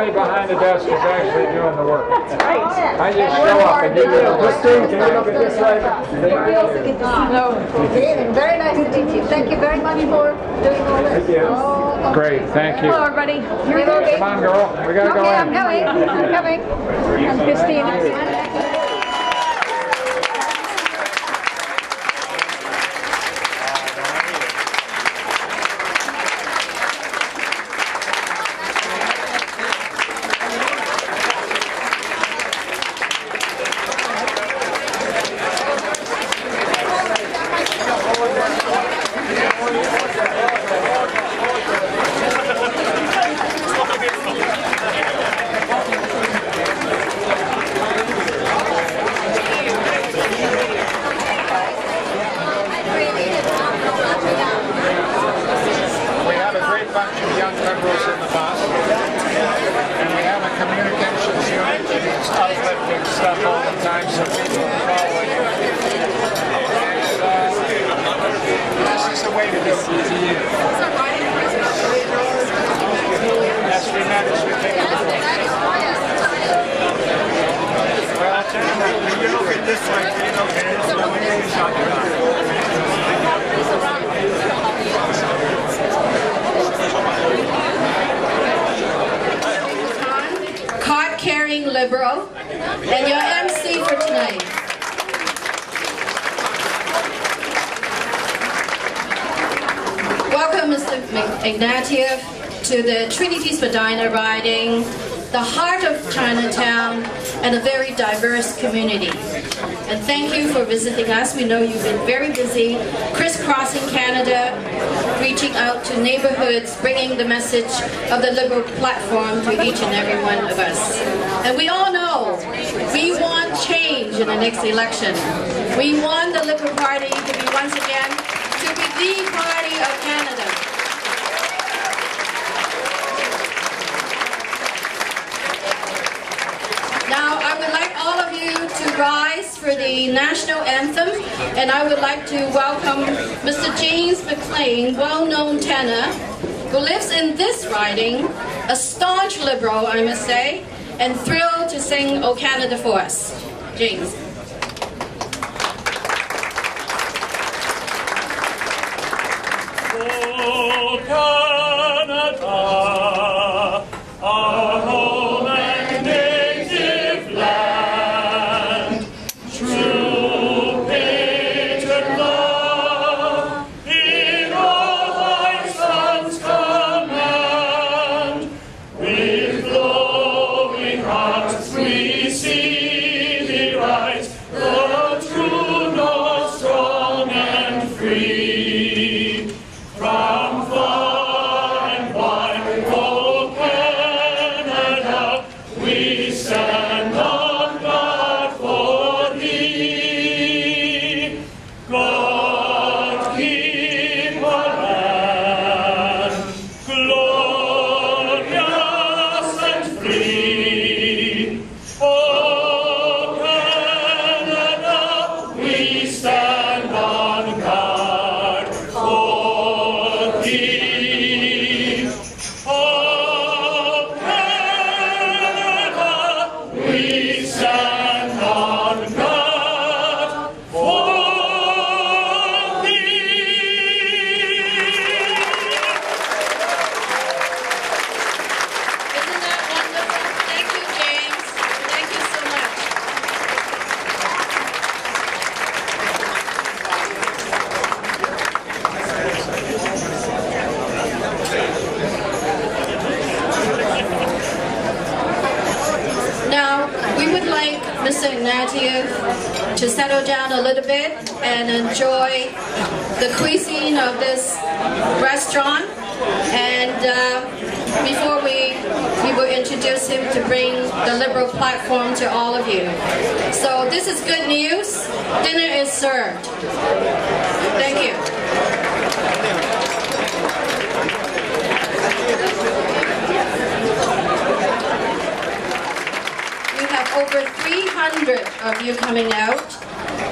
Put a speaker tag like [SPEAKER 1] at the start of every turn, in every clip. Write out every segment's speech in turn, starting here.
[SPEAKER 1] Somebody behind the desk is actually doing the work.
[SPEAKER 2] That's right.
[SPEAKER 1] I just show up and you do the work.
[SPEAKER 3] Can you look at this side?
[SPEAKER 2] We also get to see you. David, very nice to meet you. Thank you very much for doing all this.
[SPEAKER 3] Thank you.
[SPEAKER 2] Oh,
[SPEAKER 1] Great, thank you.
[SPEAKER 2] hello, everybody. Here we go.
[SPEAKER 1] Come on, girl. We gotta go
[SPEAKER 2] Okay,
[SPEAKER 1] in.
[SPEAKER 2] I'm coming. I'm Christine.
[SPEAKER 4] Card-carrying liberal, and your MC for tonight. Welcome, Mr. Ignatieff, to the Trinity Spadina riding, the heart of Chinatown, and a very diverse community. And thank you for visiting us. We know you've been very busy crisscrossing Canada, reaching out to neighborhoods, bringing the message of the Liberal platform to each and every one of us. And we all know we want change in the next election. We want the Liberal Party to be once again to be the party of Canada. Now, I would like all of you to rise for the national anthem, and I would like to welcome Mr. James McLean, well-known tenor, who lives in this riding, a staunch Liberal, I must say, and thrilled to sing "O Canada" for us. James.
[SPEAKER 5] O Canada, our home and native land, true patriot love, in all thy sons command. With glowing hearts we see thee rise, the true north, strong and free. From far and wide, O Canada, we stand on guard for thee. God keep our land glorious and free. O Canada, we stand on guard for thee. O Canada, we stand on guard for thee.
[SPEAKER 4] Isn't that wonderful? Thank you, James. Thank you so much. Now, we would like Mr. Ignatieff to settle down a little bit and enjoy the cuisine of this restaurant. And before we will introduce him to bring the Liberal platform to all of you. So this is good news. Dinner is served. Thank you. We have over 300 of you coming out.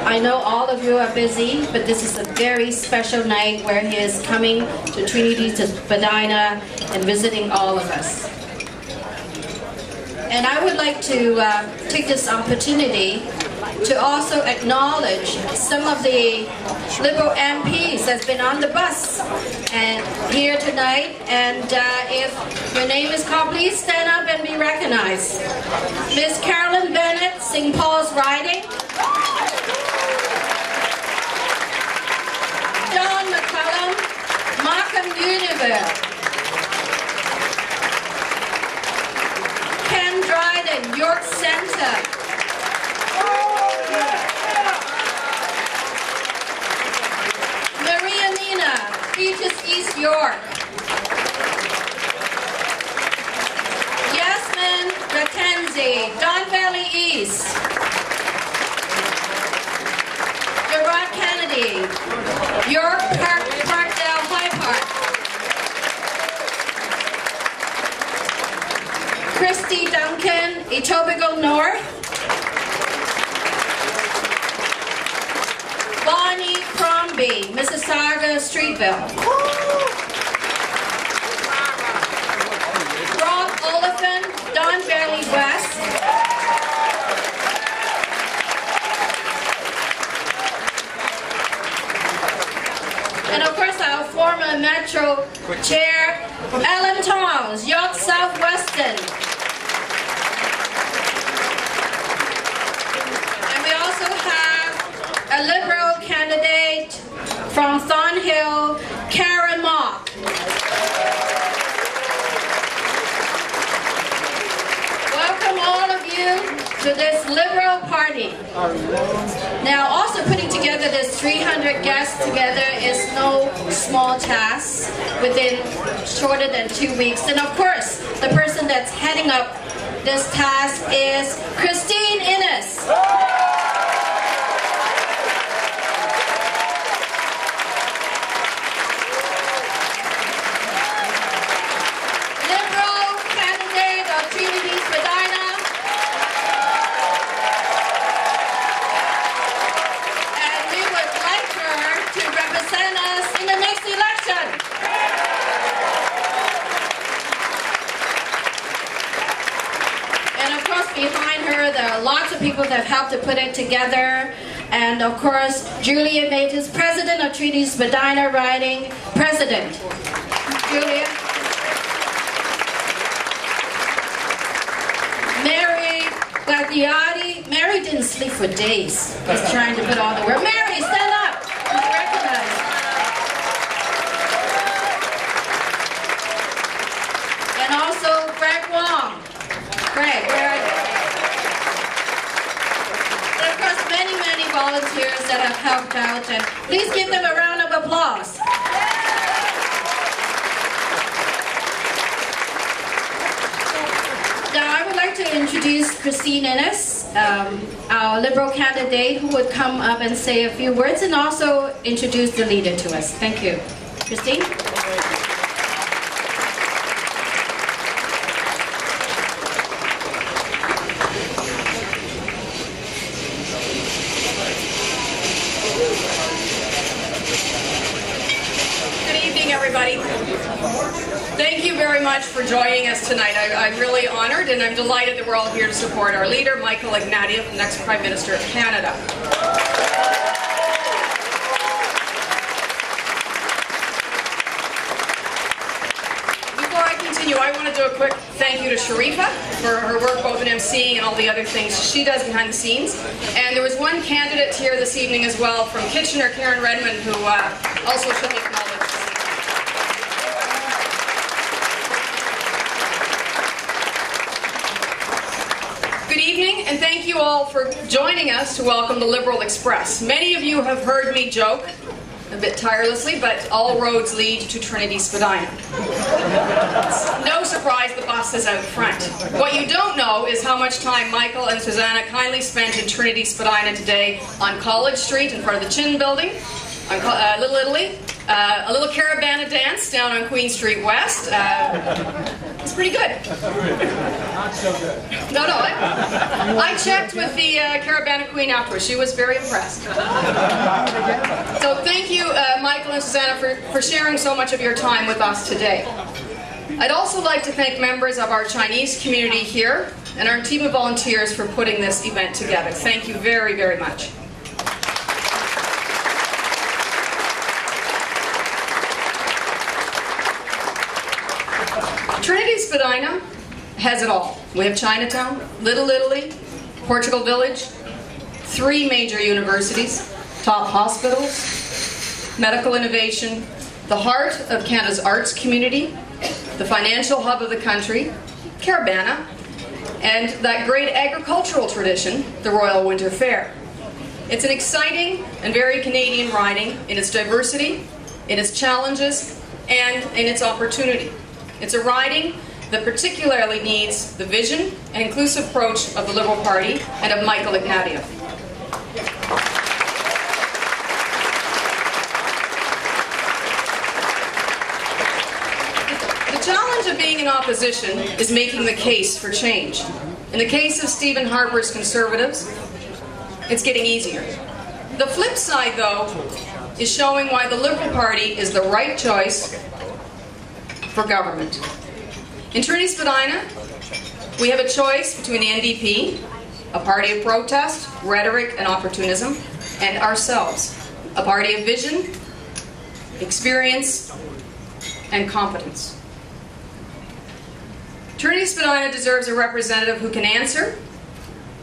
[SPEAKER 4] I know all of you are busy, but this is a very special night where he is coming to Trinity Spadina and visiting all of us. And I would like to take this opportunity to also acknowledge some of the Liberal MPs that's been on the bus and here tonight. And if your name is called, please stand up and be recognized. Miss Carolyn Bennett, St. Paul's Riding. John McCullum, Markham Univille. Ken Dryden, York Centre. Maria Nina, Regis East York. Yasmin Mackenzie, Don Valley East. Gerard Kennedy, York Parkdale High Park. Christy Duncan, Etobicoke North. Bonnie Crombie, Mississauga, Streetville. Rob Oliphant, Don Valley West. And of course our former Metro Chair, Ellen Tongs, York Southwestern. And we also have a Liberal candidate from Thornhill, Karen Mock. Welcome all of you to this Liberal Party. Now, also putting together this 300 guests together is no small task within shorter than 2 weeks. And of course, the person that's heading up this task is Christine Innes. Liberal candidate of Trinity Spadina. And we would like her to represent us in the next election. And of course, behind her, there are lots of people that helped to put it together. And of course, Julia Matus, President of Trinity Spadina Riding, President. Julia. Mary Gagliardi. Mary didn't sleep for days. Just trying to put all the work. Mary, stand up. Be recognized. And also Greg Wong. Greg, where are you? And of course, many, many volunteers that have helped out. And please give them a round of applause. Now, I would like to introduce Christine Innes, our Liberal candidate, who would come up and say a few words and also introduce the leader to us. Thank you. Christine?
[SPEAKER 3] Good evening, everybody. Thank you very much for joining us tonight. I'm really honored and I'm delighted that we're all here to support our leader, Michael Ignatieff, the next Prime Minister of Canada. Before I continue, I want to do a quick thank you to Sharifa for her work both in MCing and all the other things she does behind the scenes. And there was one candidate here this evening as well from Kitchener, Karen Redmond, who also should be acknowledged. Good evening, and thank you all for joining us to welcome the Liberal Express. Many of you have heard me joke, a bit tirelessly, but all roads lead to Trinity Spadina. It's no surprise the bus is out front. What you don't know is how much time Michael and Susanna kindly spent in Trinity Spadina today on College Street in front of the Chin Building, on Little Italy, a little Caravana dance down on Queen Street West. It's pretty good.
[SPEAKER 1] Not so good.
[SPEAKER 3] No, I checked with the Caravana Queen afterwards. She was very impressed. So thank you, Michael and Susanna, for sharing so much of your time with us today. I'd also like to thank members of our Chinese community here and our team of volunteers for putting this event together. Thank you very, very much. Trinity Spadina has it all. We have Chinatown, Little Italy, Portugal Village, 3 major universities, top hospitals, medical innovation, the heart of Canada's arts community, the financial hub of the country, Carabana, and that great agricultural tradition, the Royal Winter Fair. It's an exciting and very Canadian riding in its diversity, in its challenges, and in its opportunity. It's a riding that particularly needs the vision and inclusive approach of the Liberal Party and of Michael Ignatieff. The challenge of being in opposition is making the case for change. In the case of Stephen Harper's Conservatives, it's getting easier. The flip side, though, is showing why the Liberal Party is the right choice for government. In Trinity Spadina, we have a choice between the NDP, a party of protest, rhetoric, and opportunism, and ourselves, a party of vision, experience, and competence. Trinity Spadina deserves a representative who can answer,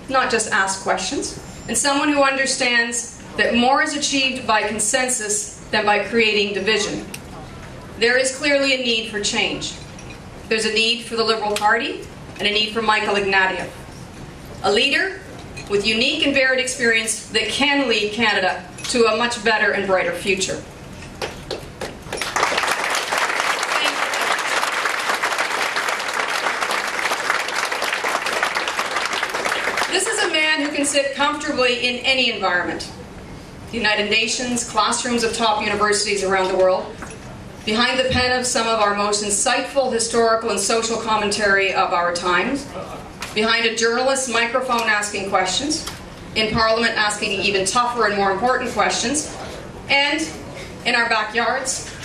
[SPEAKER 3] not just ask questions, and someone who understands that more is achieved by consensus than by creating division. There is clearly a need for change. There's a need for the Liberal Party and a need for Michael Ignatieff. A leader with unique and varied experience that can lead Canada to a much better and brighter future. This is a man who can sit comfortably in any environment. The United Nations, classrooms of top universities around the world, behind the pen of some of our most insightful historical and social commentary of our times, behind a journalist's microphone asking questions, in Parliament asking even tougher and more important questions, and in our backyards,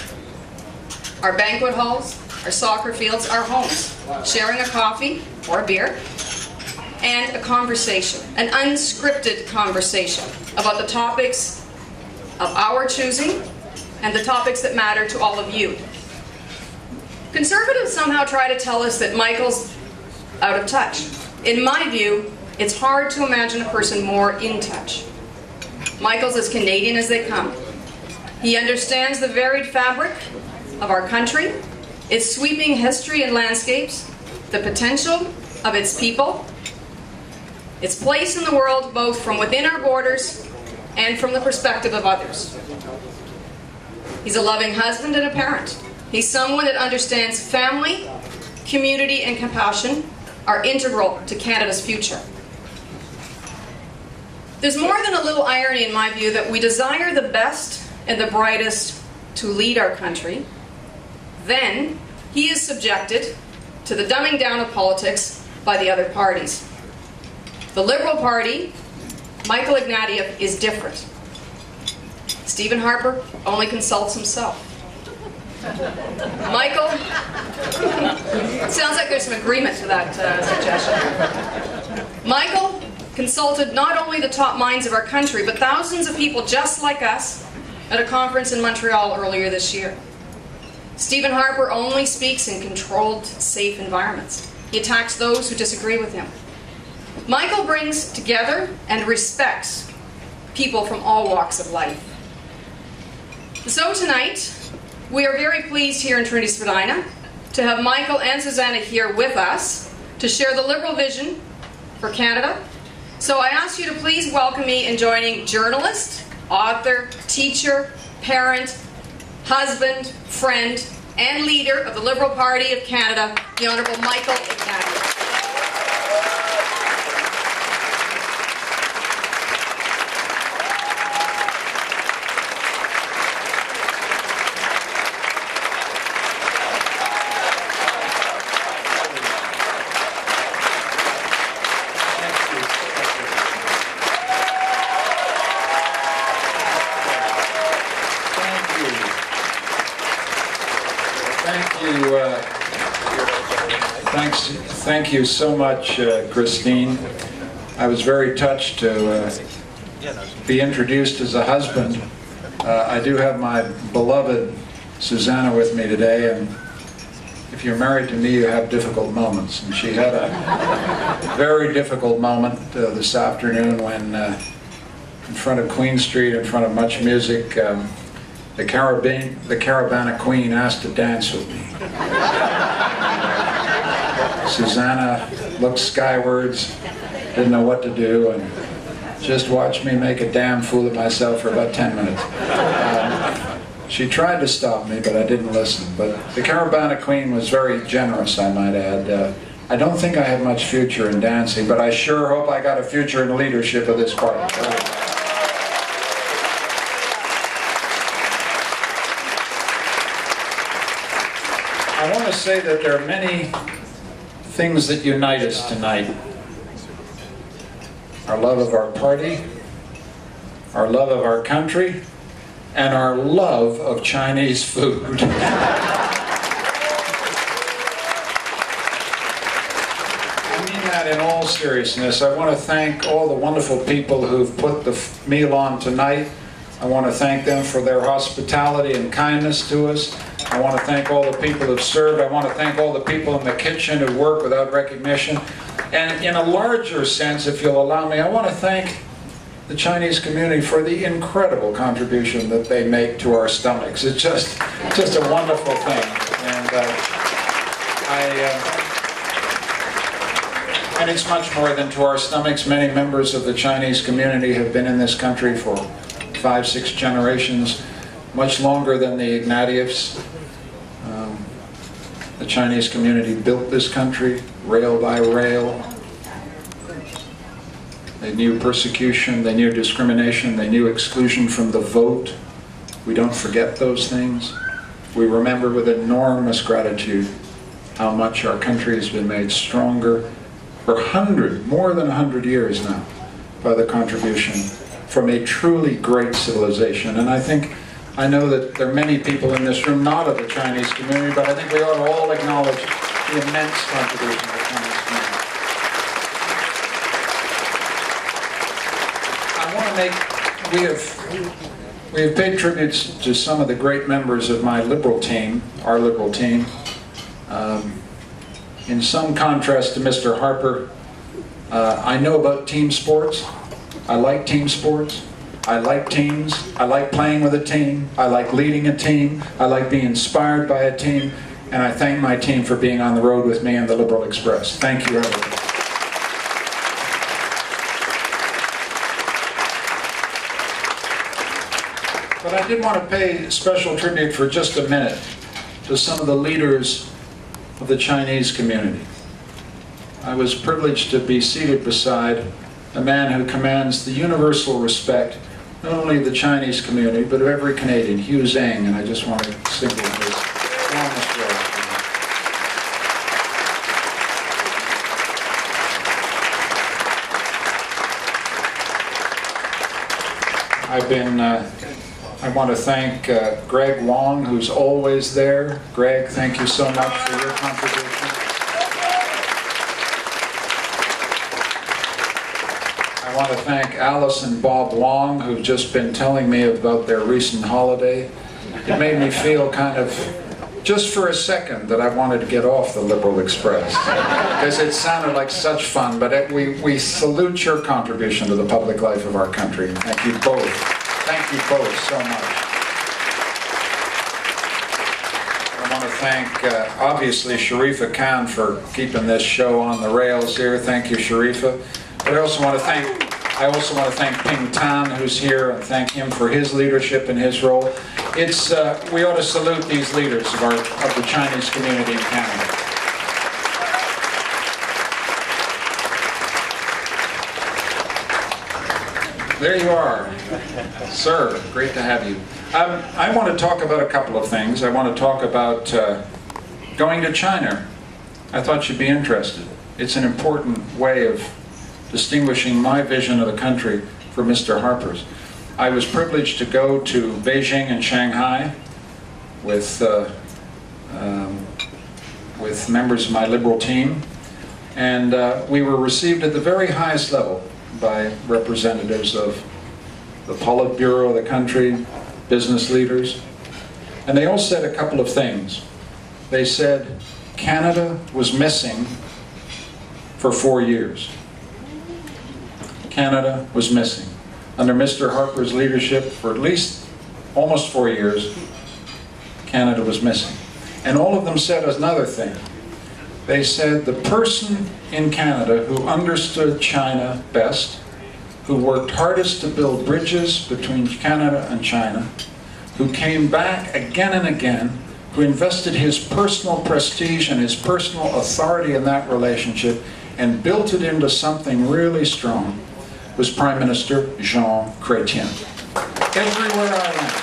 [SPEAKER 3] our banquet halls, our soccer fields, our homes, sharing a coffee or a beer, and a conversation, an unscripted conversation about the topics of our choosing and the topics that matter to all of you. Conservatives somehow try to tell us that Michael's out of touch. In my view, it's hard to imagine a person more in touch. Michael's as Canadian as they come. He understands the varied fabric of our country, its sweeping history and landscapes, the potential of its people, its place in the world both from within our borders and from the perspective of others. He's a loving husband and a parent. He's someone that understands family, community, and compassion are integral to Canada's future. There's more than a little irony in my view that we desire the best and the brightest to lead our country. Then he is subjected to the dumbing down of politics by the other parties. The Liberal Party, Michael Ignatieff, is different. Stephen Harper only consults himself. Michael, it sounds like there's some agreement to that suggestion. Michael consulted not only the top minds of our country, but thousands of people just like us at a conference in Montreal earlier this year. Stephen Harper only speaks in controlled, safe environments. He attacks those who disagree with him. Michael brings together and respects people from all walks of life. So tonight, we are very pleased here in Trinity Spadina to have Michael and Susanna here with us to share the Liberal vision for Canada. So I ask you to please welcome me in joining journalist, author, teacher, parent, husband, friend, and leader of the Liberal Party of Canada, the Honourable Michael Ignatieff.
[SPEAKER 6] Thank you so much, Christine. I was very touched to be introduced as a husband. I do have my beloved Susanna with me today, and if you're married to me, you have difficult moments. And she had a very difficult moment this afternoon when, in front of Queen Street, in front of much music, the Carabana Queen asked to dance with me. Susanna looked skywards, didn't know what to do, and just watched me make a damn fool of myself for about 10 minutes. She tried to stop me, but I didn't listen. But the Carabana Queen was very generous, I might add. I don't think I have much future in dancing, but I sure hope I got a future in the leadership of this party. I want to say that there are many things that unite us tonight. Our love of our party, our love of our country, and our love of Chinese food. I mean that in all seriousness. I want to thank all the wonderful people who've put the meal on tonight. I want to thank them for their hospitality and kindness to us. I want to thank all the people who've served. I want to thank all the people in the kitchen who work without recognition. And in a larger sense, if you'll allow me, I want to thank the Chinese community for the incredible contribution that they make to our stomachs. It's just a wonderful thing. And and it's much more than to our stomachs. Many members of the Chinese community have been in this country for 5, 6 generations, much longer than the Ignatieffs. The Chinese community built this country, rail by rail. They knew persecution, they knew discrimination, they knew exclusion from the vote. We don't forget those things. We remember with enormous gratitude how much our country has been made stronger for more than 100 years now by the contribution from a truly great civilization. And I know that there are many people in this room not of the Chinese community, but I think we ought to all acknowledge the immense contribution of the Chinese community. We have paid tributes to some of the great members of my Liberal team, our Liberal team. In some contrast to Mr. Harper, I know about team sports. I like team sports. I like teams. I like playing with a team. I like leading a team. I like being inspired by a team. And I thank my team for being on the road with me in the Liberal Express. Thank you, everyone. But I did want to pay special tribute for just a minute to some of the leaders of the Chinese community. I was privileged to be seated beside a man who commands the universal respect not only of the Chinese community, but of every Canadian, Hugh Zhang, and I just want to single his enormous role. I want to thank Greg Wong, who's always there. Greg, thank you so much for your contribution. I want to thank Alice and Bob Long, who've just been telling me about their recent holiday. It made me feel kind of, just for a second, that I wanted to get off the Liberal Express. Because it sounded like such fun, but we salute your contribution to the public life of our country. Thank you both. Thank you both so much. I want to thank, obviously, Sharifa Khan for keeping this show on the rails here. Thank you, Sharifa. But I also want to thank Ping Tan, who's here, and thank him for his leadership and his role. We ought to salute these leaders of the Chinese community in Canada. There you are. Sir, great to have you. I want to talk about a couple of things. I want to talk about going to China. I thought you'd be interested. It's an important way of distinguishing my vision of the country from Mr. Harper's. I was privileged to go to Beijing and Shanghai with members of my Liberal team. And we were received at the very highest level by representatives of the Politburo of the country, business leaders. And they all said a couple of things. They said Canada was missing for 4 years. Canada was missing. Under Mr. Harper's leadership, for at least almost 4 years, Canada was missing. And all of them said another thing. They said the person in Canada who understood China best, who worked hardest to build bridges between Canada and China, who came back again and again, who invested his personal prestige and his personal authority in that relationship and built it into something really strong, was Prime Minister Jean Chrétien. Everywhere I went.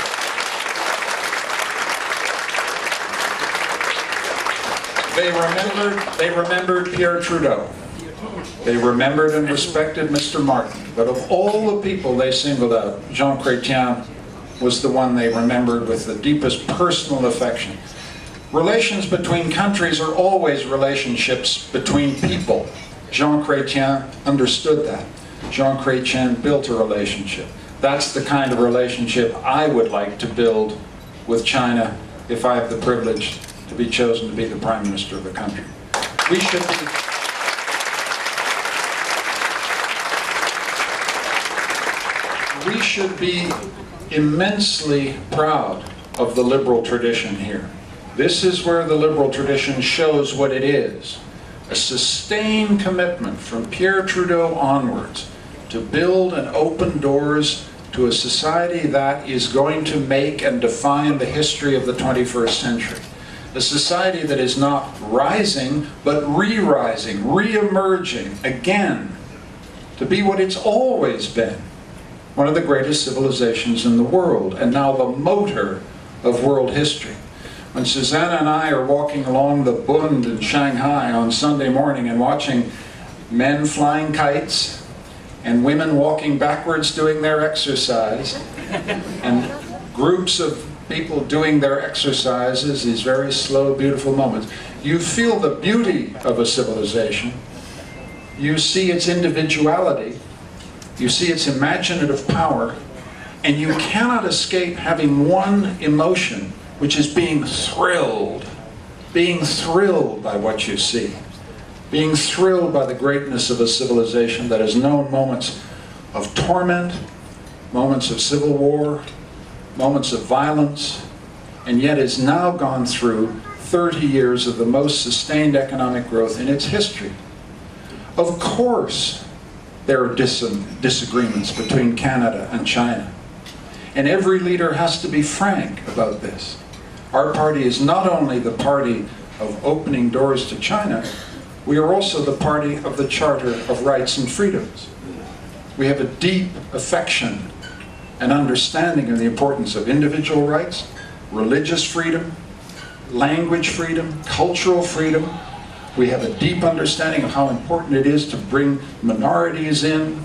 [SPEAKER 6] They remembered Pierre Trudeau. They remembered and respected Mr. Martin. But of all the people they singled out, Jean Chrétien was the one they remembered with the deepest personal affection. Relations between countries are always relationships between people. Jean Chrétien understood that. Jean Chrétien built a relationship. That's the kind of relationship I would like to build with China if I have the privilege to be chosen to be the Prime Minister of the country. We should be immensely proud of the liberal tradition here. This is where the liberal tradition shows what it is. A sustained commitment from Pierre Trudeau onwards to build and open doors to a society that is going to make and define the history of the 21st century. A society that is not rising, but re-rising, re-emerging again to be what it's always been. One of the greatest civilizations in the world, and now the motor of world history. When Susanna and I are walking along the Bund in Shanghai on Sunday morning and watching men flying kites and women walking backwards doing their exercise, and groups of people doing their exercises, these very slow, beautiful moments, you feel the beauty of a civilization. You see its individuality. You see its imaginative power, and you cannot escape having one emotion, which is being thrilled by what you see, being thrilled by the greatness of a civilization that has known moments of torment, moments of civil war, moments of violence, and yet has now gone through 30 years of the most sustained economic growth in its history. Of course, there are disagreements between Canada and China. And every leader has to be frank about this. Our party is not only the party of opening doors to China, we are also the party of the Charter of Rights and Freedoms. We have a deep affection and understanding of the importance of individual rights, religious freedom, language freedom, cultural freedom. We have a deep understanding of how important it is to bring minorities in,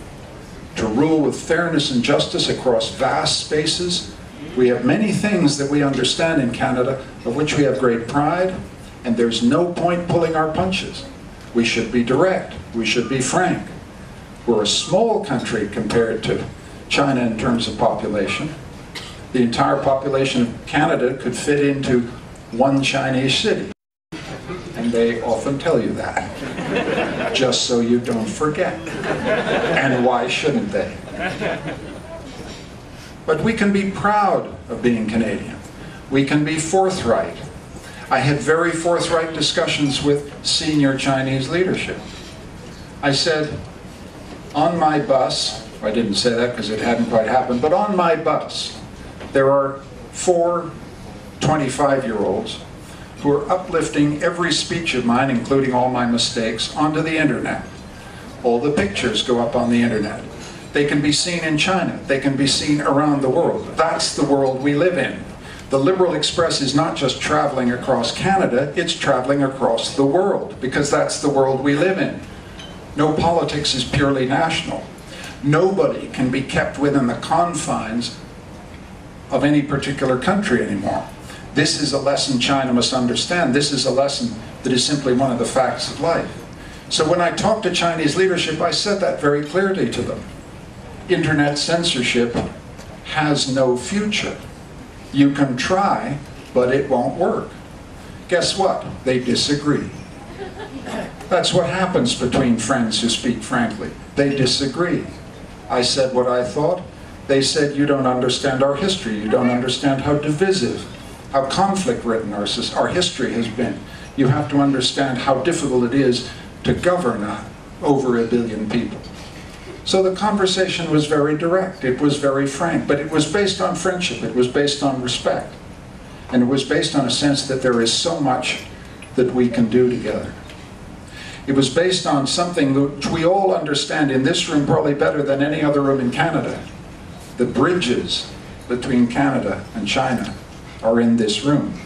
[SPEAKER 6] to rule with fairness and justice across vast spaces. We have many things that we understand in Canada, of which we have great pride, and there's no point pulling our punches. We should be direct. We should be frank. We're a small country compared to China in terms of population. The entire population of Canada could fit into one Chinese city. And they often tell you that, just so you don't forget. And why shouldn't they? But we can be proud of being Canadian. We can be forthright. I had very forthright discussions with senior Chinese leadership. I said, on my bus, I didn't say that because it hadn't quite happened, but on my bus, there are 4 25-year-olds who are uplifting every speech of mine, including all my mistakes, onto the internet. All the pictures go up on the internet. They can be seen in China. They can be seen around the world. That's the world we live in. The Liberal Express is not just traveling across Canada, it's traveling across the world, because that's the world we live in. No politics is purely national. Nobody can be kept within the confines of any particular country anymore. This is a lesson China must understand. This is a lesson that is simply one of the facts of life. So when I talked to Chinese leadership, I said that very clearly to them. Internet censorship has no future. You can try, but it won't work. Guess what? They disagree. That's what happens between friends who speak frankly. They disagree. I said what I thought. They said, you don't understand our history. You don't understand how divisive, how conflict-ridden our history has been. You have to understand how difficult it is to govern over 1 billion people. So the conversation was very direct. It was very frank. But it was based on friendship. It was based on respect. And it was based on a sense that there is so much that we can do together. It was based on something which we all understand in this room probably better than any other room in Canada. The bridges between Canada and China are in this room.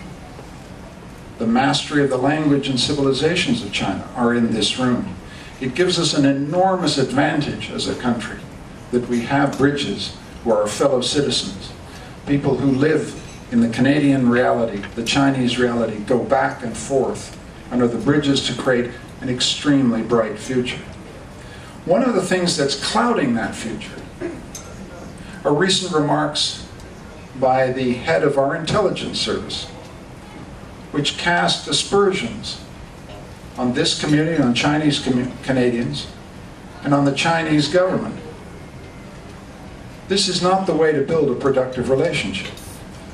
[SPEAKER 6] The mastery of the language and civilizations of China are in this room. It gives us an enormous advantage as a country that we have bridges who are our fellow citizens. People who live in the Canadian reality, the Chinese reality, go back and forth under the bridges to create an extremely bright future. One of the things that's clouding that future are recent remarks by the head of our intelligence service, which cast aspersions on this community, on Chinese Canadians, and on the Chinese government. This is not the way to build a productive relationship.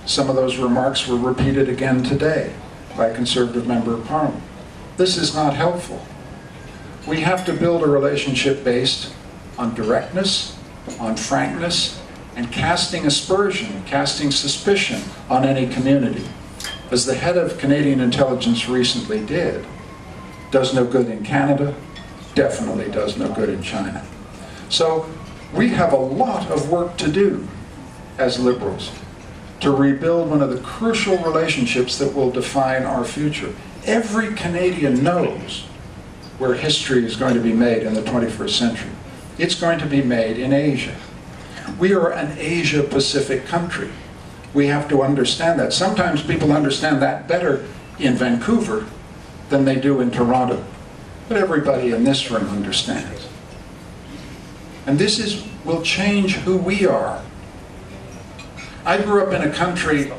[SPEAKER 6] Some of those remarks were repeated again today by a Conservative Member of Parliament. This is not helpful. We have to build a relationship based on directness, on frankness, and casting aspersion, casting suspicion on any community, as the head of Canadian intelligence recently did, does no good in Canada, definitely does no good in China. So we have a lot of work to do as Liberals to rebuild one of the crucial relationships that will define our future. Every Canadian knows where history is going to be made in the 21st century. It's going to be made in Asia. We are an Asia-Pacific country. We have to understand that. Sometimes people understand that better in Vancouver than they do in Toronto. But everybody in this room understands. And this will change who we are. I grew up in a country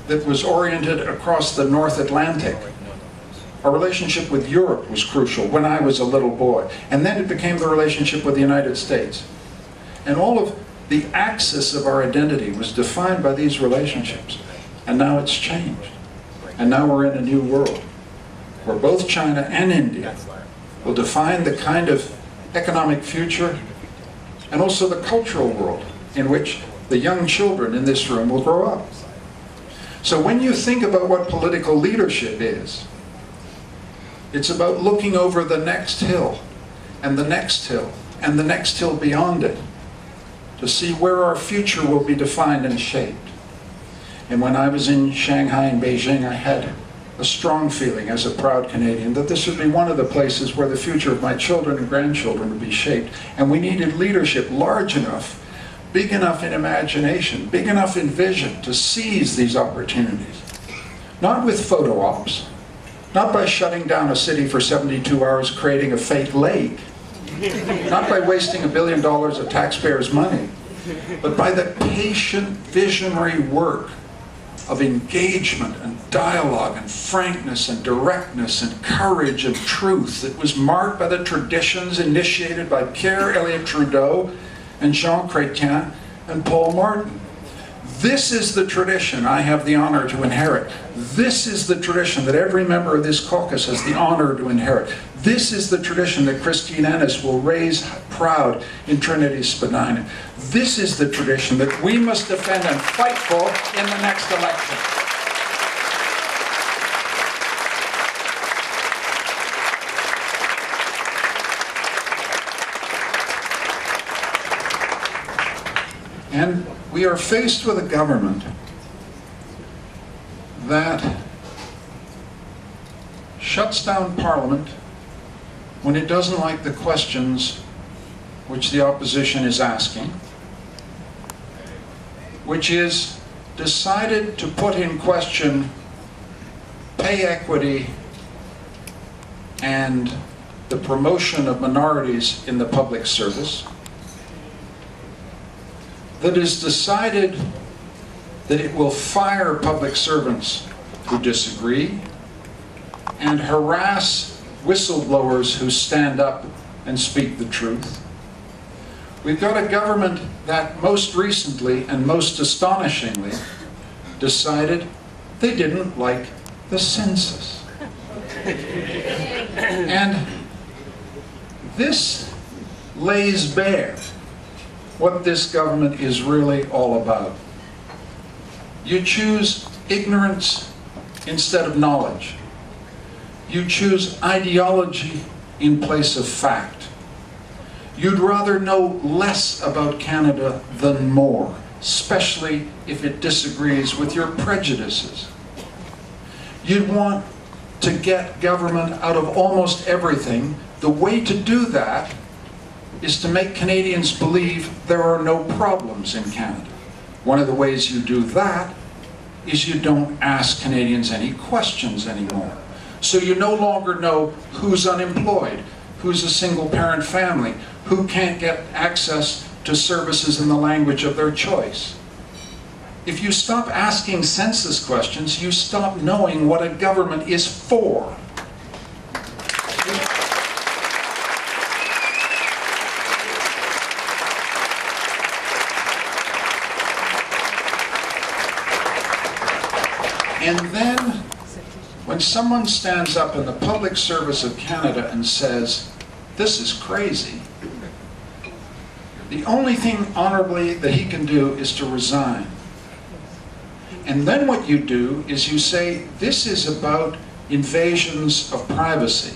[SPEAKER 6] that was oriented across the North Atlantic. Our relationship with Europe was crucial when I was a little boy. And then it became the relationship with the United States. And all of the axis of our identity was defined by these relationships. And now it's changed. And now we're in a new world where both China and India will define the kind of economic future and also the cultural world in which the young children in this room will grow up. So when you think about what political leadership is, it's about looking over the next hill, and the next hill, and the next hill beyond it, to see where our future will be defined and shaped. And when I was in Shanghai and Beijing, I had a strong feeling as a proud Canadian that this would be one of the places where the future of my children and grandchildren would be shaped. And we needed leadership large enough, big enough in imagination, big enough in vision to seize these opportunities. Not with photo ops, not by shutting down a city for 72 hours creating a fake lake, not by wasting $1 billion of taxpayers' money, but by the patient, visionary work of engagement and dialogue and frankness and directness and courage and truth that was marked by the traditions initiated by Pierre Elliott Trudeau and Jean Chrétien and Paul Martin. This is the tradition I have the honor to inherit. This is the tradition that every member of this caucus has the honor to inherit. This is the tradition that Christine Ennis will raise proud in Trinity Spadina. This is the tradition that we must defend and fight for in the next election. And we are faced with a government that shuts down Parliament when it doesn't like the questions which the opposition is asking, which is decided to put in question pay equity and the promotion of minorities in the public service, that has decided that it will fire public servants who disagree and harass whistleblowers who stand up and speak the truth. We've got a government that most recently and most astonishingly decided they didn't like the census. And this lays bare what this government is really all about. You choose ignorance instead of knowledge. You choose ideology in place of fact. You'd rather know less about Canada than more, especially if it disagrees with your prejudices. You'd want to get government out of almost everything. The way to do that is to make Canadians believe there are no problems in Canada. One of the ways you do that is you don't ask Canadians any questions anymore. So you no longer know who's unemployed, who's a single-parent family, who can't get access to services in the language of their choice. If you stop asking census questions, you stop knowing what a government is for. And then, when someone stands up in the public service of Canada and says, "This is crazy," the only thing honorably that he can do is to resign. And then what you do is you say, this is about invasions of privacy.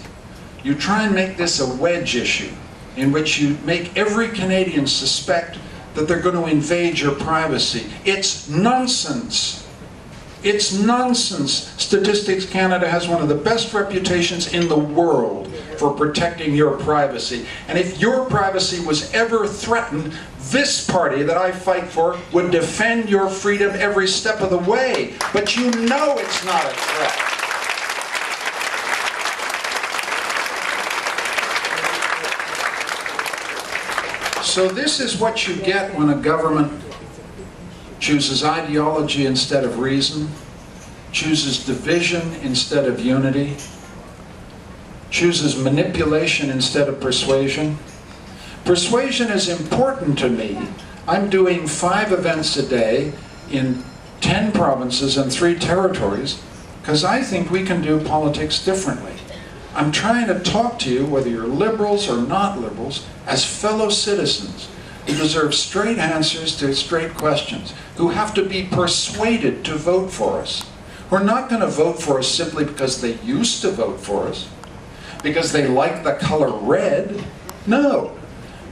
[SPEAKER 6] You try and make this a wedge issue in which you make every Canadian suspect that they're going to invade your privacy. It's nonsense. It's nonsense. Statistics Canada has one of the best reputations in the world for protecting your privacy. And if your privacy was ever threatened, this party that I fight for would defend your freedom every step of the way. But you know it's not a threat. So this is what you get when a government chooses ideology instead of reason, chooses division instead of unity, chooses manipulation instead of persuasion. Persuasion is important to me. I'm doing 5 events a day in 10 provinces and 3 territories because I think we can do politics differently. I'm trying to talk to you, whether you're liberals or not liberals, as fellow citizens who deserve straight answers to straight questions, who have to be persuaded to vote for us. We're not going to vote for us simply because they used to vote for us, because they like the color red. No,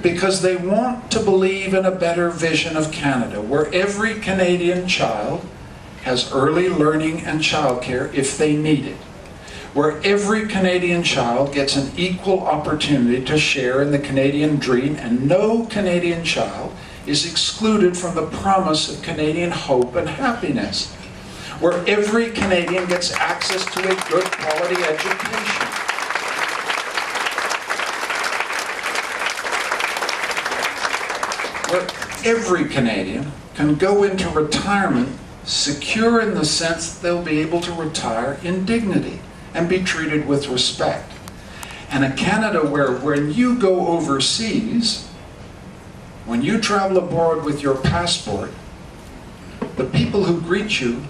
[SPEAKER 6] because they want to believe in a better vision of Canada, where every Canadian child has early learning and childcare if they need it, where every Canadian child gets an equal opportunity to share in the Canadian dream, and no Canadian child is excluded from the promise of Canadian hope and happiness, where every Canadian gets access to a good quality education. Where every Canadian can go into retirement secure in the sense that they'll be able to retire in dignity and be treated with respect. And a Canada where when you go overseas, when you travel abroad with your passport, the people who greet you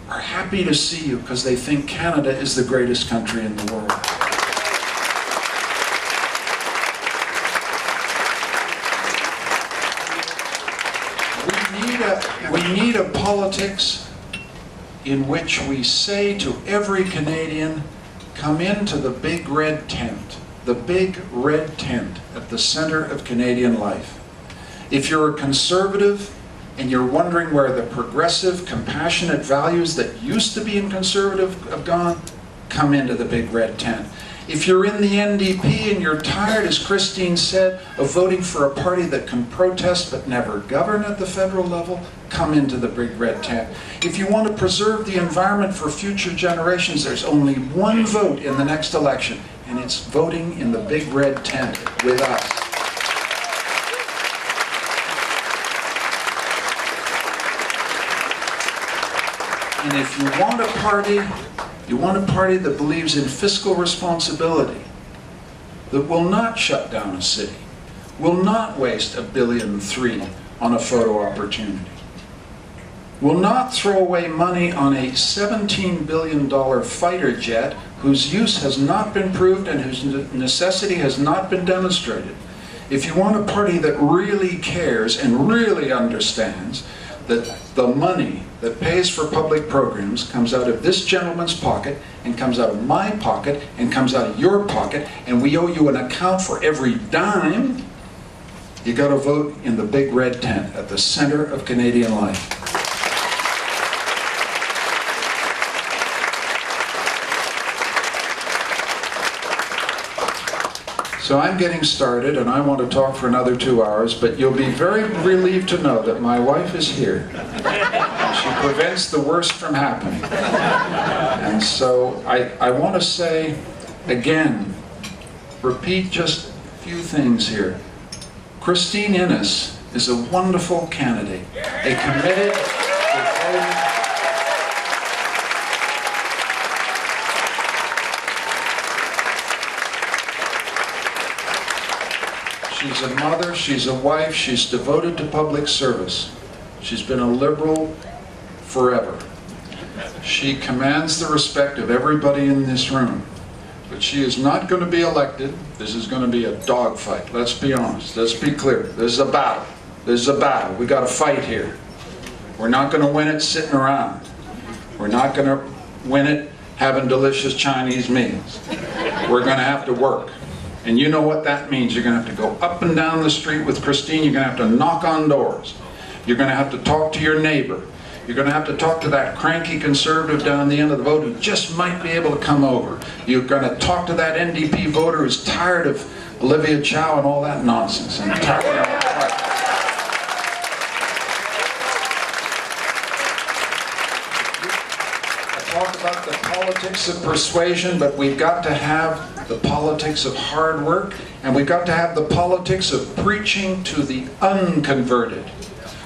[SPEAKER 6] are happy to see you because they think Canada is the greatest country in the world. We need a politics in which we say to every Canadian, come into the big red tent at the center of Canadian life. If you're a conservative and you're wondering where the progressive, compassionate values that used to be in conservative have gone, come into the big red tent. If you're in the NDP and you're tired, as Christine said, of voting for a party that can protest but never govern at the federal level, come into the big red tent. If you want to preserve the environment for future generations, there's only one vote in the next election, and it's voting in the big red tent with us. And if you want a party that believes in fiscal responsibility, that will not shut down a city, will not waste $1.3 billion on a photo opportunity, will not throw away money on a $17 billion fighter jet whose use has not been proved and whose necessity has not been demonstrated. If you want a party that really cares and really understands that the money that pays for public programs comes out of this gentleman's pocket and comes out of my pocket and comes out of your pocket, and we owe you an account for every dime, you got to vote in the big red tent at the center of Canadian life. So I'm getting started, and I want to talk for another 2 hours, but you'll be very relieved to know that my wife is here. She prevents the worst from happening. And so I want to say, again, repeat just a few things here. Christine Innes is a wonderful candidate, a committed, devoted, she's a mother, she's a wife, she's devoted to public service. She's been a Liberal forever. She commands the respect of everybody in this room. But she is not going to be elected. This is going to be a dogfight. Let's be honest. Let's be clear. This is a battle. This is a battle. We got to fight here. We're not going to win it sitting around. We're not going to win it having delicious Chinese meals. We're going to have to work. And you know what that means. You're going to have to go up and down the street with Christine. You're going to have to knock on doors. You're going to have to talk to your neighbor. You're going to have to talk to that cranky conservative down the end of the vote who just might be able to come over. You're going to talk to that NDP voter who's tired of Olivia Chow and all that nonsense. And tired of talk about the politics of persuasion, but we've got to have the politics of hard work, and we've got to have the politics of preaching to the unconverted.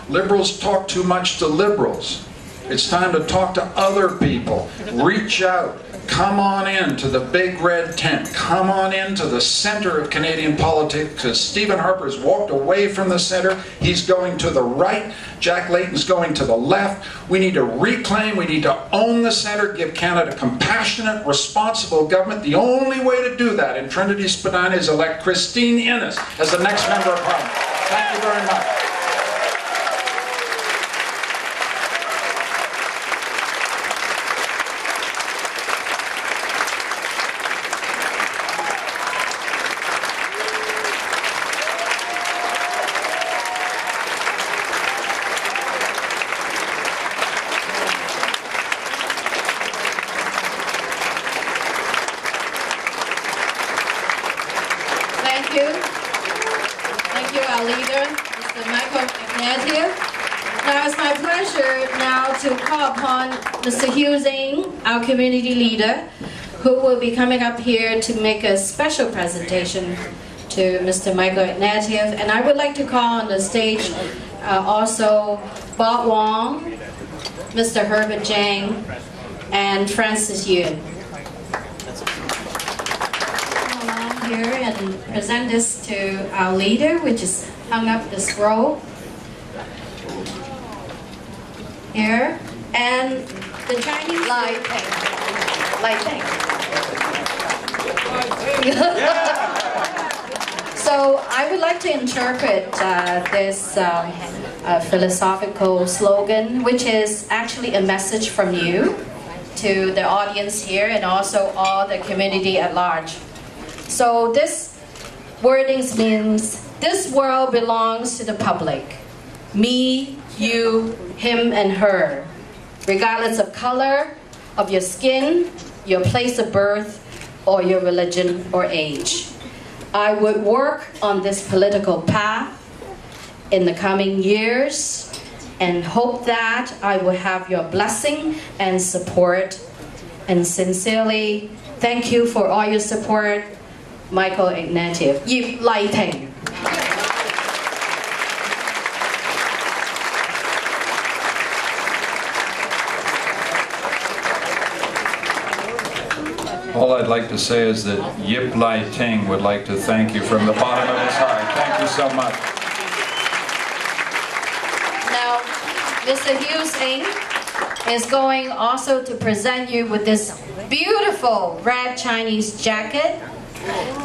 [SPEAKER 6] Liberals talk too much to liberals. It's time to talk to other people. Reach out. Come on in to the big red tent. Come on into the center of Canadian politics, because Stephen Harper's walked away from the center. He's going to the right. Jack Layton's going to the left. We need to reclaim, we need to own the center, give Canada compassionate, responsible government. The only way to do that in Trinity Spadina is elect Christine Innes as the next member of Parliament. Thank you very much.
[SPEAKER 4] Mr. Husing, our community leader, who will be coming up here to make a special presentation to Mr. Michael Ignatieff. And I would like to call on the stage also Bob Wong, Mr. Herbert Jang, and Francis Yuen. Come along here and present this to our leader, which is hung up this robe here. And the Chinese lighting. So I would like to interpret this philosophical slogan, which is actually a message from you to the audience here and also all the community at large. So this wording means, this world belongs to the public. Me, you, him, and her. Regardless of color, of your skin, your place of birth, or your religion or age. I would work on this political path in the coming years and hope that I will have your blessing and support, and sincerely Thank you for all your support, Michael Ignatieff. Yip Lai Ting.
[SPEAKER 6] All I'd like to say is that Yip Lai Ting would like to thank you from the bottom of his heart. Thank you so much.
[SPEAKER 4] Now, Mr. Hughes Ng is going also to present you with this beautiful red Chinese jacket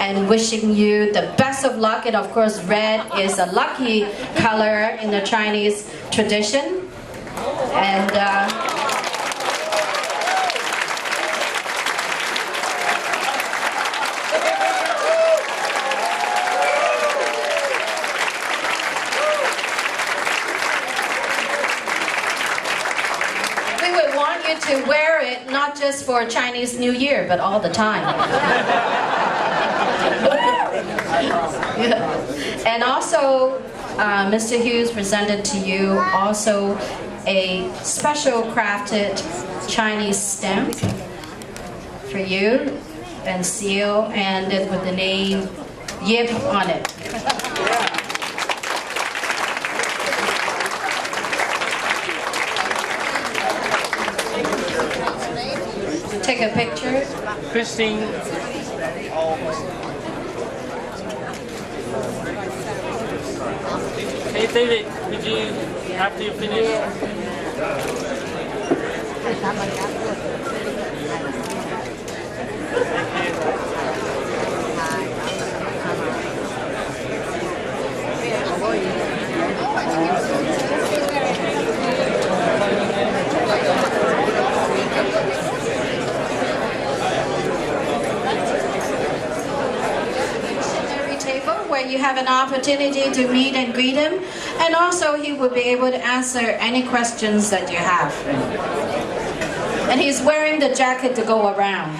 [SPEAKER 4] and wishing you the best of luck. And of course, red is a lucky color in the Chinese tradition. And to wear it not just for Chinese New Year, but all the time. And also, Mr. Hughes presented to you also a special crafted Chinese stamp for you and seal, and it with the name Yip on it. Take a picture.
[SPEAKER 1] Christine. Hey David, did you, after you finish?
[SPEAKER 4] Where you have an opportunity to meet and greet him, and also he will be able to answer any questions that you have. And he's wearing the jacket to go around.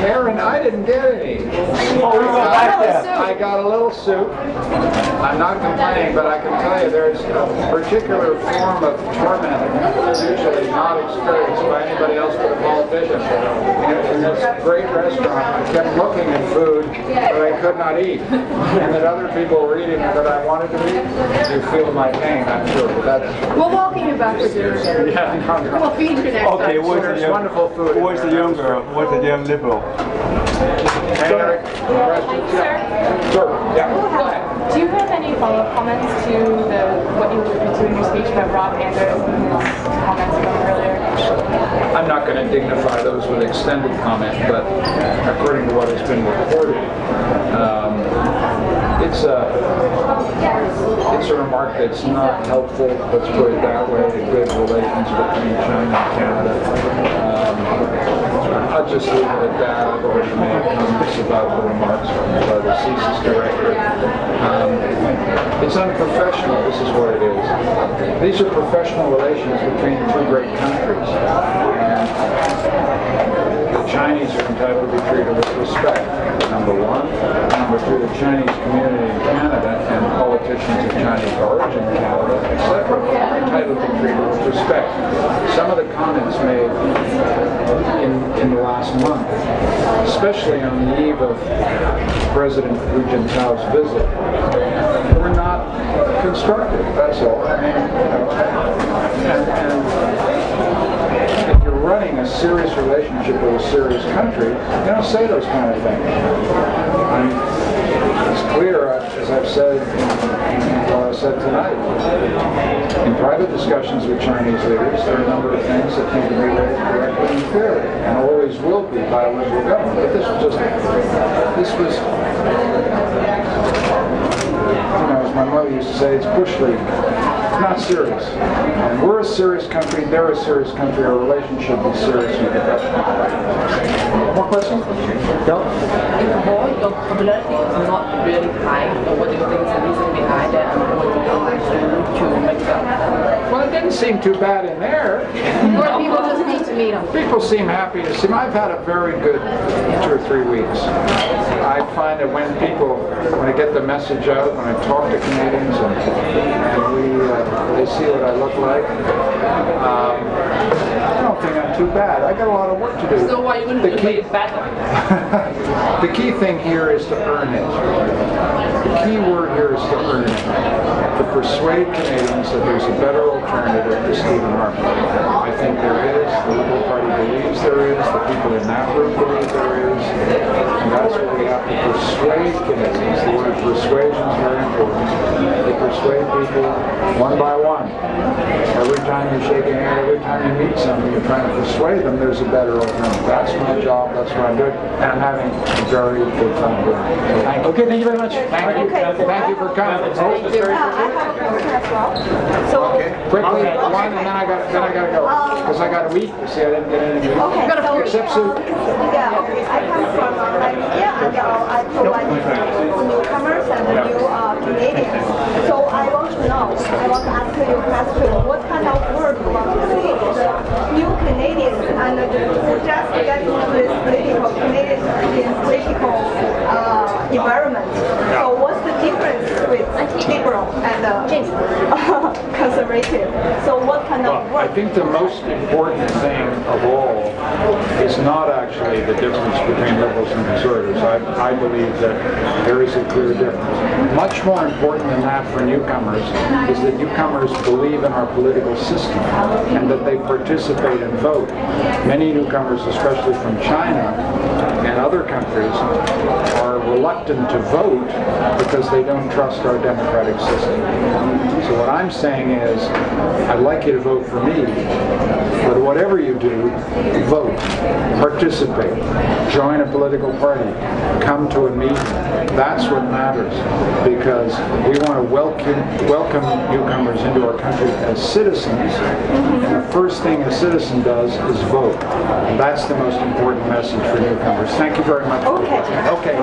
[SPEAKER 6] Aaron, I didn't get any. I got a little soup. I'm not complaining, but I can tell you there's a particular form of torment usually not experienced by anybody else but a politician. In this great restaurant, I kept looking at food that I could not eat, and that other people were eating that I wanted to eat. You feel my pain, I'm sure. But that's.
[SPEAKER 2] We'll welcome you back for dinner.
[SPEAKER 6] Yeah,
[SPEAKER 2] we'll feed you next
[SPEAKER 7] okay,
[SPEAKER 2] time.
[SPEAKER 6] There's wonderful food.
[SPEAKER 7] Who was the young girl? Who was the young liberal?
[SPEAKER 6] Hey, Eric, questions? Yeah. Sure. Yeah.
[SPEAKER 8] Do you have any follow-up comments to what you alluded to in your speech about Rob Anders and his comments about earlier?
[SPEAKER 6] I'm not going to dignify those with extended comment, but according to what has been reported, it's a remark that's not helpful, let's put it that way, to good relations between China and Canada. I'll just leave it at that. I've already made comments about the remarks by the CSIS director. It's unprofessional, this is what it is. These are professional relations between two great countries. And the Chinese are entitled to be treated with respect, number one. Number two, the Chinese community in Canada and politicians of Chinese origin in Canada, etc., are entitled to be treated with respect. Some of the comments made in the last month, especially on the eve of President Hu Jintao's visit, were not constructive, that's all. I mean, and if you're running a serious relationship with a serious country, you don't say those kind of things. I mean, it's clear, as I've said in what I said tonight, In private discussions with Chinese leaders, there are a number of things that need to be raised directly and clearly, and always will be by a liberal government. But this was, you know, as my mother used to say, it's bush league. It's not serious. And we're a serious country, they're a serious country, our relationship is serious and professional. More questions? No?
[SPEAKER 9] Your popularity is not really high. What do you think is the reason behind that, and what do you like to make up?
[SPEAKER 6] Well, it didn't seem too bad in there.
[SPEAKER 2] More people just need to meet them.
[SPEAKER 6] People seem happy to see me. I've had a very good 2 or 3 weeks. I find that when I get the message out, when I talk to Canadians and they see what I look like, I don't think I'm too bad. I got a lot of work to do.
[SPEAKER 9] So why are you going to make it better?
[SPEAKER 6] The key thing here is to earn it. The key word here is to earn it. To persuade Canadians that there's a better alternative to Stephen Harper. I think there is. The Liberal Party believes there is. The people in that room believe there is. And that's what we have to persuade Canadians. The word persuasion is very important. To persuade people one by one. Every time you shake a hand, every time you meet somebody, you're trying to persuade them there's a better alternative. That's my job. That's what I'm doing. And I'm having a very good time doing it. So thank you.
[SPEAKER 1] Okay, thank you very much.
[SPEAKER 6] Thank you. Thank you for coming.
[SPEAKER 2] I have a question as well. So,
[SPEAKER 6] Quickly, one, and then I got to go because I got a week. You see, I didn't get anything.
[SPEAKER 2] okay,
[SPEAKER 6] Except soup.
[SPEAKER 2] yeah, okay. I come from India, and I provide newcomers and new Canadians. So I want to ask you a question. What kind of work you want to see the new Canadians and just getting into this political environment? So what's the difference with liberal and conservative? So what kind of work?
[SPEAKER 6] I think the most important thing of all is not actually the difference between liberals and conservatives. I believe that there is a clear difference. Much more important than that for newcomers is that newcomers believe in our political system and that they participate and vote. Many newcomers, especially from China and other countries, are reluctant to vote because they don't trust our democratic system. So what I'm saying is, I'd like you to vote for me, but whatever you do, vote, participate, join a political party, come to a meeting. That's what matters, because we want to welcome newcomers into our country as citizens, and the first thing a citizen does is vote. And that's the most important message for newcomers. Thank you very much.
[SPEAKER 2] Okay.
[SPEAKER 6] Okay.